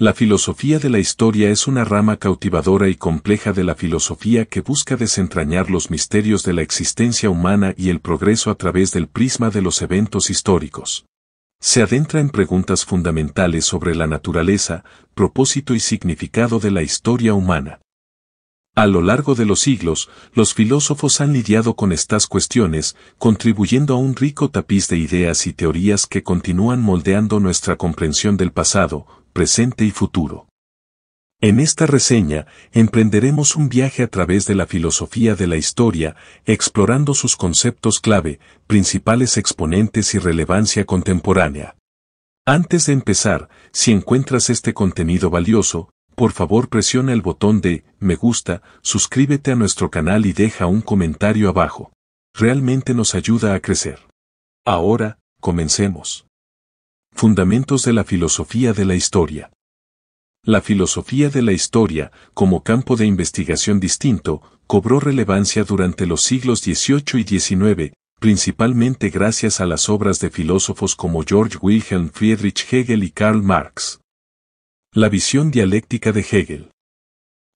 La filosofía de la historia es una rama cautivadora y compleja de la filosofía que busca desentrañar los misterios de la existencia humana y el progreso a través del prisma de los eventos históricos. Se adentra en preguntas fundamentales sobre la naturaleza, propósito y significado de la historia humana. A lo largo de los siglos, los filósofos han lidiado con estas cuestiones, contribuyendo a un rico tapiz de ideas y teorías que continúan moldeando nuestra comprensión del pasado, presente y futuro. En esta reseña, emprenderemos un viaje a través de la filosofía de la historia, explorando sus conceptos clave, principales exponentes y relevancia contemporánea. Antes de empezar, si encuentras este contenido valioso, por favor presiona el botón de me gusta, suscríbete a nuestro canal y deja un comentario abajo. Realmente nos ayuda a crecer. Ahora, comencemos. Fundamentos de la filosofía de la historia. La filosofía de la historia, como campo de investigación distinto, cobró relevancia durante los siglos XVIII y XIX, principalmente gracias a las obras de filósofos como Georg Wilhelm Friedrich Hegel y Karl Marx. La visión dialéctica de Hegel.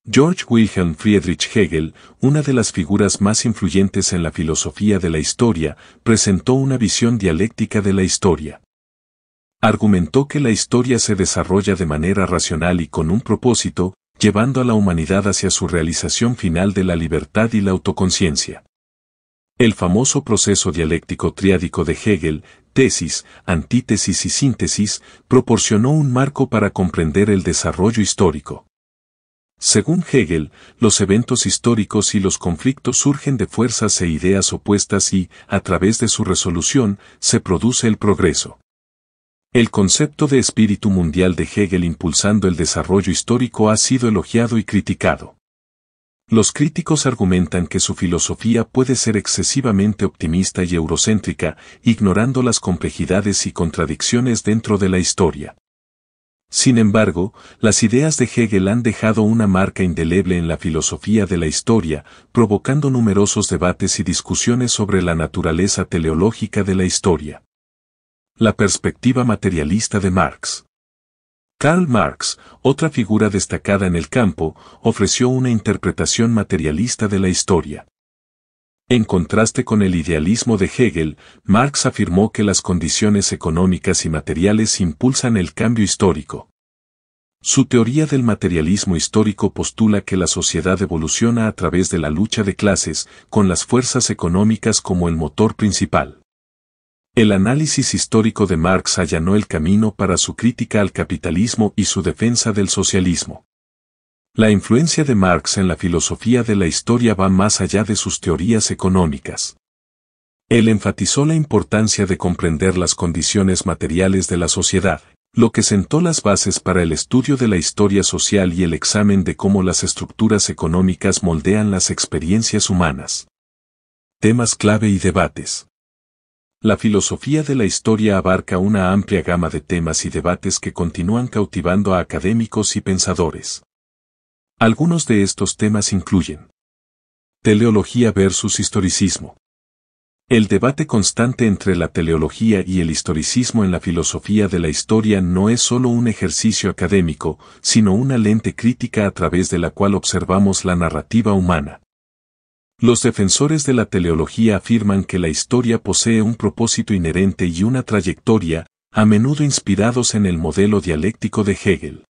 Georg Wilhelm Friedrich Hegel, una de las figuras más influyentes en la filosofía de la historia, presentó una visión dialéctica de la historia. Argumentó que la historia se desarrolla de manera racional y con un propósito, llevando a la humanidad hacia su realización final de la libertad y la autoconciencia. El famoso proceso dialéctico triádico de Hegel, tesis, antítesis y síntesis, proporcionó un marco para comprender el desarrollo histórico. Según Hegel, los eventos históricos y los conflictos surgen de fuerzas e ideas opuestas y, a través de su resolución, se produce el progreso. El concepto de espíritu mundial de Hegel impulsando el desarrollo histórico ha sido elogiado y criticado. Los críticos argumentan que su filosofía puede ser excesivamente optimista y eurocéntrica, ignorando las complejidades y contradicciones dentro de la historia. Sin embargo, las ideas de Hegel han dejado una marca indeleble en la filosofía de la historia, provocando numerosos debates y discusiones sobre la naturaleza teleológica de la historia. La perspectiva materialista de Marx. Karl Marx, otra figura destacada en el campo, ofreció una interpretación materialista de la historia. En contraste con el idealismo de Hegel, Marx afirmó que las condiciones económicas y materiales impulsan el cambio histórico. Su teoría del materialismo histórico postula que la sociedad evoluciona a través de la lucha de clases, con las fuerzas económicas como el motor principal. El análisis histórico de Marx allanó el camino para su crítica al capitalismo y su defensa del socialismo. La influencia de Marx en la filosofía de la historia va más allá de sus teorías económicas. Él enfatizó la importancia de comprender las condiciones materiales de la sociedad, lo que sentó las bases para el estudio de la historia social y el examen de cómo las estructuras económicas moldean las experiencias humanas. Temas clave y debates. La filosofía de la historia abarca una amplia gama de temas y debates que continúan cautivando a académicos y pensadores. Algunos de estos temas incluyen: teleología versus historicismo. El debate constante entre la teleología y el historicismo en la filosofía de la historia no es solo un ejercicio académico, sino una lente crítica a través de la cual observamos la narrativa humana. Los defensores de la teleología afirman que la historia posee un propósito inherente y una trayectoria, a menudo inspirados en el modelo dialéctico de Hegel.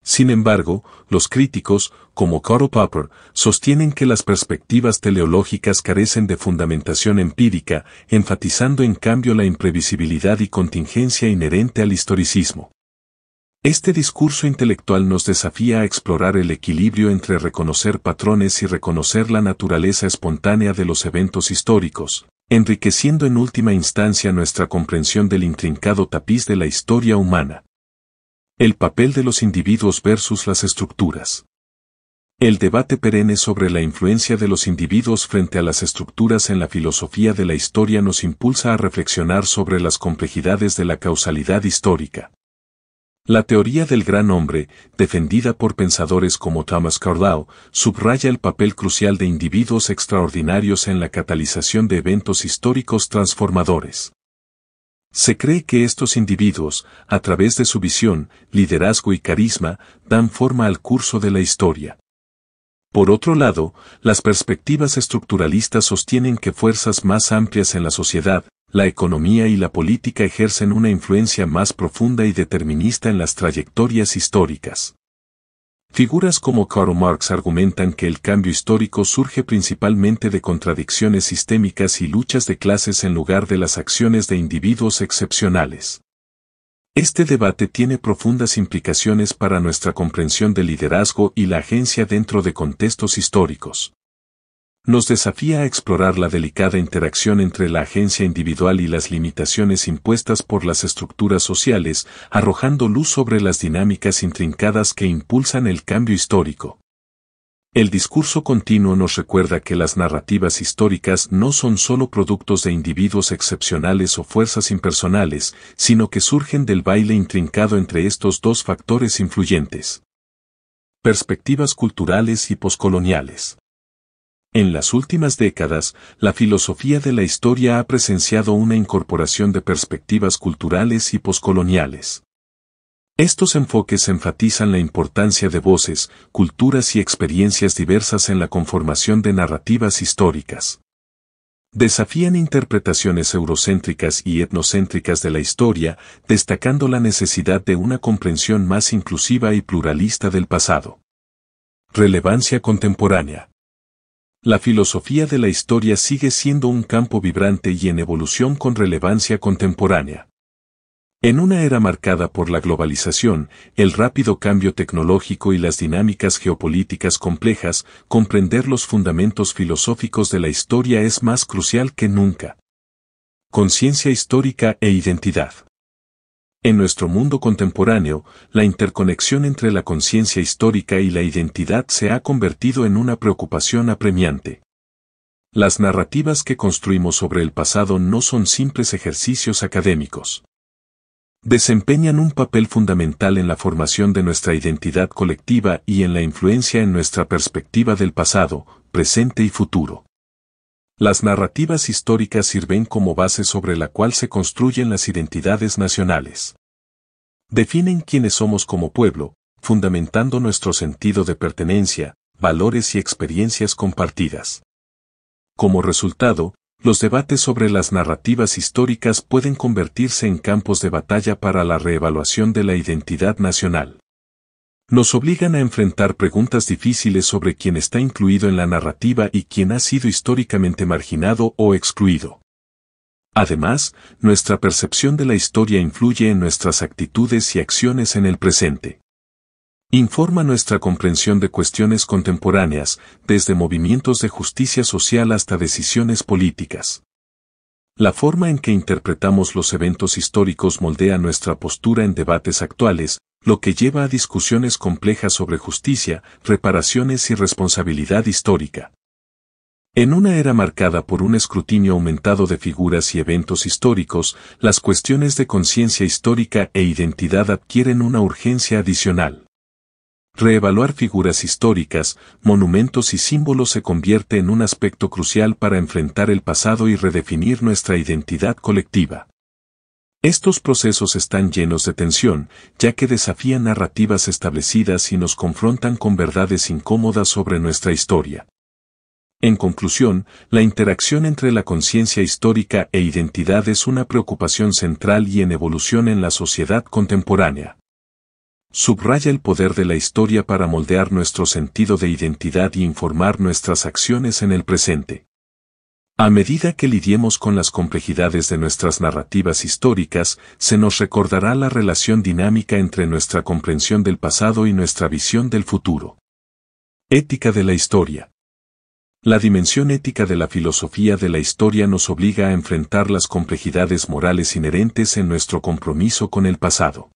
Sin embargo, los críticos, como Karl Popper, sostienen que las perspectivas teleológicas carecen de fundamentación empírica, enfatizando en cambio la imprevisibilidad y contingencia inherente al historicismo. Este discurso intelectual nos desafía a explorar el equilibrio entre reconocer patrones y reconocer la naturaleza espontánea de los eventos históricos, enriqueciendo en última instancia nuestra comprensión del intrincado tapiz de la historia humana. El papel de los individuos versus las estructuras. El debate perenne sobre la influencia de los individuos frente a las estructuras en la filosofía de la historia nos impulsa a reflexionar sobre las complejidades de la causalidad histórica. La teoría del gran hombre, defendida por pensadores como Thomas Carlyle, subraya el papel crucial de individuos extraordinarios en la catalización de eventos históricos transformadores. Se cree que estos individuos, a través de su visión, liderazgo y carisma, dan forma al curso de la historia. Por otro lado, las perspectivas estructuralistas sostienen que fuerzas más amplias en la sociedad, la economía y la política ejercen una influencia más profunda y determinista en las trayectorias históricas. Figuras como Karl Marx argumentan que el cambio histórico surge principalmente de contradicciones sistémicas y luchas de clases en lugar de las acciones de individuos excepcionales. Este debate tiene profundas implicaciones para nuestra comprensión del liderazgo y la agencia dentro de contextos históricos. Nos desafía a explorar la delicada interacción entre la agencia individual y las limitaciones impuestas por las estructuras sociales, arrojando luz sobre las dinámicas intrincadas que impulsan el cambio histórico. El discurso continuo nos recuerda que las narrativas históricas no son solo productos de individuos excepcionales o fuerzas impersonales, sino que surgen del baile intrincado entre estos dos factores influyentes. Perspectivas culturales y poscoloniales. En las últimas décadas, la filosofía de la historia ha presenciado una incorporación de perspectivas culturales y poscoloniales. Estos enfoques enfatizan la importancia de voces, culturas y experiencias diversas en la conformación de narrativas históricas. Desafían interpretaciones eurocéntricas y etnocéntricas de la historia, destacando la necesidad de una comprensión más inclusiva y pluralista del pasado. Relevancia contemporánea. La filosofía de la historia sigue siendo un campo vibrante y en evolución con relevancia contemporánea. En una era marcada por la globalización, el rápido cambio tecnológico y las dinámicas geopolíticas complejas, comprender los fundamentos filosóficos de la historia es más crucial que nunca. Conciencia histórica e identidad. En nuestro mundo contemporáneo, la interconexión entre la conciencia histórica y la identidad se ha convertido en una preocupación apremiante. Las narrativas que construimos sobre el pasado no son simples ejercicios académicos. Desempeñan un papel fundamental en la formación de nuestra identidad colectiva y en la influencia en nuestra perspectiva del pasado, presente y futuro. Las narrativas históricas sirven como base sobre la cual se construyen las identidades nacionales. Definen quiénes somos como pueblo, fundamentando nuestro sentido de pertenencia, valores y experiencias compartidas. Como resultado, los debates sobre las narrativas históricas pueden convertirse en campos de batalla para la reevaluación de la identidad nacional. Nos obligan a enfrentar preguntas difíciles sobre quién está incluido en la narrativa y quién ha sido históricamente marginado o excluido. Además, nuestra percepción de la historia influye en nuestras actitudes y acciones en el presente. Informa nuestra comprensión de cuestiones contemporáneas, desde movimientos de justicia social hasta decisiones políticas. La forma en que interpretamos los eventos históricos moldea nuestra postura en debates actuales, lo que lleva a discusiones complejas sobre justicia, reparaciones y responsabilidad histórica. En una era marcada por un escrutinio aumentado de figuras y eventos históricos, las cuestiones de conciencia histórica e identidad adquieren una urgencia adicional. Reevaluar figuras históricas, monumentos y símbolos se convierte en un aspecto crucial para enfrentar el pasado y redefinir nuestra identidad colectiva. Estos procesos están llenos de tensión, ya que desafían narrativas establecidas y nos confrontan con verdades incómodas sobre nuestra historia. En conclusión, la interacción entre la conciencia histórica e identidad es una preocupación central y en evolución en la sociedad contemporánea. Subraya el poder de la historia para moldear nuestro sentido de identidad y informar nuestras acciones en el presente. A medida que lidiemos con las complejidades de nuestras narrativas históricas, se nos recordará la relación dinámica entre nuestra comprensión del pasado y nuestra visión del futuro. Ética de la historia. La dimensión ética de la filosofía de la historia nos obliga a enfrentar las complejidades morales inherentes en nuestro compromiso con el pasado.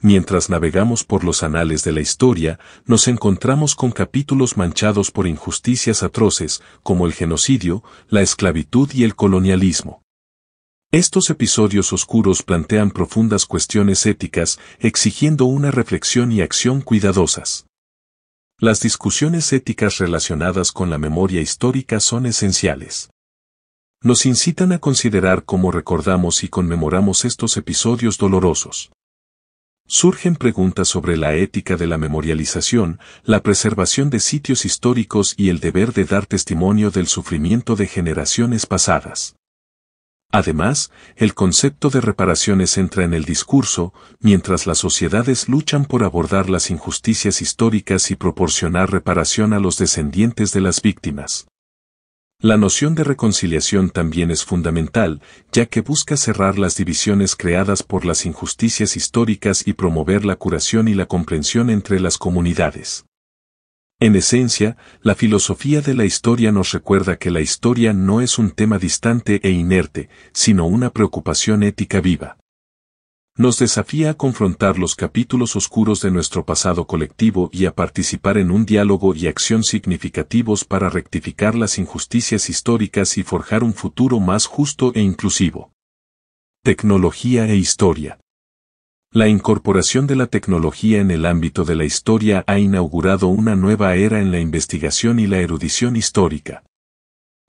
Mientras navegamos por los anales de la historia, nos encontramos con capítulos manchados por injusticias atroces, como el genocidio, la esclavitud y el colonialismo. Estos episodios oscuros plantean profundas cuestiones éticas, exigiendo una reflexión y acción cuidadosas. Las discusiones éticas relacionadas con la memoria histórica son esenciales. nos incitan a considerar cómo recordamos y conmemoramos estos episodios dolorosos. Surgen preguntas sobre la ética de la memorialización, la preservación de sitios históricos y el deber de dar testimonio del sufrimiento de generaciones pasadas. Además, el concepto de reparaciones entra en el discurso, mientras las sociedades luchan por abordar las injusticias históricas y proporcionar reparación a los descendientes de las víctimas. La noción de reconciliación también es fundamental, ya que busca cerrar las divisiones creadas por las injusticias históricas y promover la curación y la comprensión entre las comunidades. En esencia, la filosofía de la historia nos recuerda que la historia no es un tema distante e inerte, sino una preocupación ética viva. Nos desafía a confrontar los capítulos oscuros de nuestro pasado colectivo y a participar en un diálogo y acción significativos para rectificar las injusticias históricas y forjar un futuro más justo e inclusivo. Tecnología e historia. La incorporación de la tecnología en el ámbito de la historia ha inaugurado una nueva era en la investigación y la erudición histórica.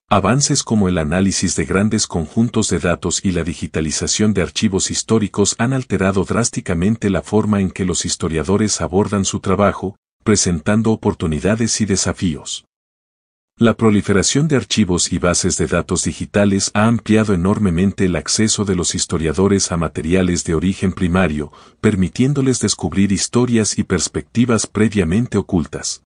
Avances como el análisis de grandes conjuntos de datos y la digitalización de archivos históricos han alterado drásticamente la forma en que los historiadores abordan su trabajo, presentando oportunidades y desafíos. La proliferación de archivos y bases de datos digitales ha ampliado enormemente el acceso de los historiadores a materiales de origen primario, permitiéndoles descubrir historias y perspectivas previamente ocultas.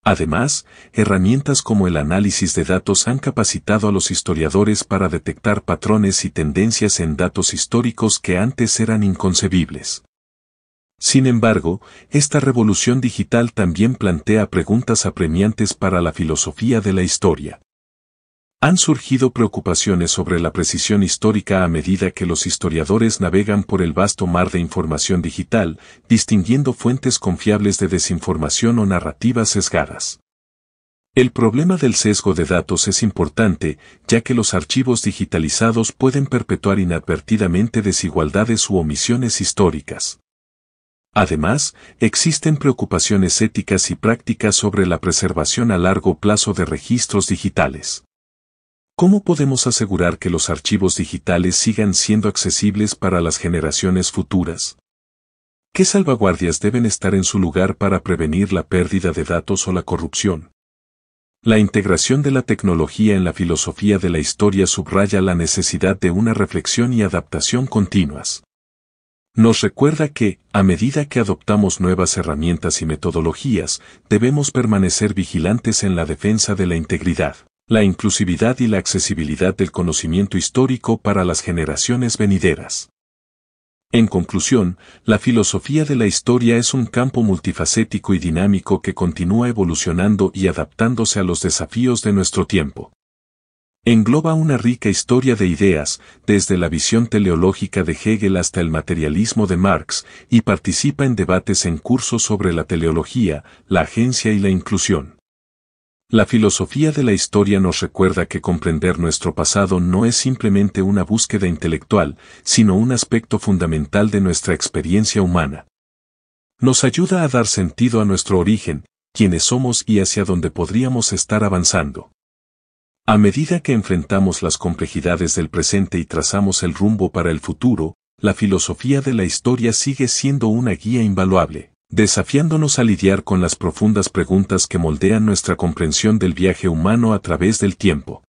Además, herramientas como el análisis de datos han capacitado a los historiadores para detectar patrones y tendencias en datos históricos que antes eran inconcebibles. Sin embargo, esta revolución digital también plantea preguntas apremiantes para la filosofía de la historia. Han surgido preocupaciones sobre la precisión histórica a medida que los historiadores navegan por el vasto mar de información digital, distinguiendo fuentes confiables de desinformación o narrativas sesgadas. El problema del sesgo de datos es importante, ya que los archivos digitalizados pueden perpetuar inadvertidamente desigualdades u omisiones históricas. Además, existen preocupaciones éticas y prácticas sobre la preservación a largo plazo de registros digitales. ¿Cómo podemos asegurar que los archivos digitales sigan siendo accesibles para las generaciones futuras? ¿Qué salvaguardias deben estar en su lugar para prevenir la pérdida de datos o la corrupción? La integración de la tecnología en la filosofía de la historia subraya la necesidad de una reflexión y adaptación continuas. Nos recuerda que, a medida que adoptamos nuevas herramientas y metodologías, debemos permanecer vigilantes en la defensa de la integridad, la inclusividad y la accesibilidad del conocimiento histórico para las generaciones venideras. En conclusión, la filosofía de la historia es un campo multifacético y dinámico que continúa evolucionando y adaptándose a los desafíos de nuestro tiempo. Engloba una rica historia de ideas, desde la visión teleológica de Hegel hasta el materialismo de Marx, y participa en debates en curso sobre la teleología, la agencia y la inclusión. La filosofía de la historia nos recuerda que comprender nuestro pasado no es simplemente una búsqueda intelectual, sino un aspecto fundamental de nuestra experiencia humana. Nos ayuda a dar sentido a nuestro origen, quiénes somos y hacia dónde podríamos estar avanzando. A medida que enfrentamos las complejidades del presente y trazamos el rumbo para el futuro, la filosofía de la historia sigue siendo una guía invaluable, desafiándonos a lidiar con las profundas preguntas que moldean nuestra comprensión del viaje humano a través del tiempo.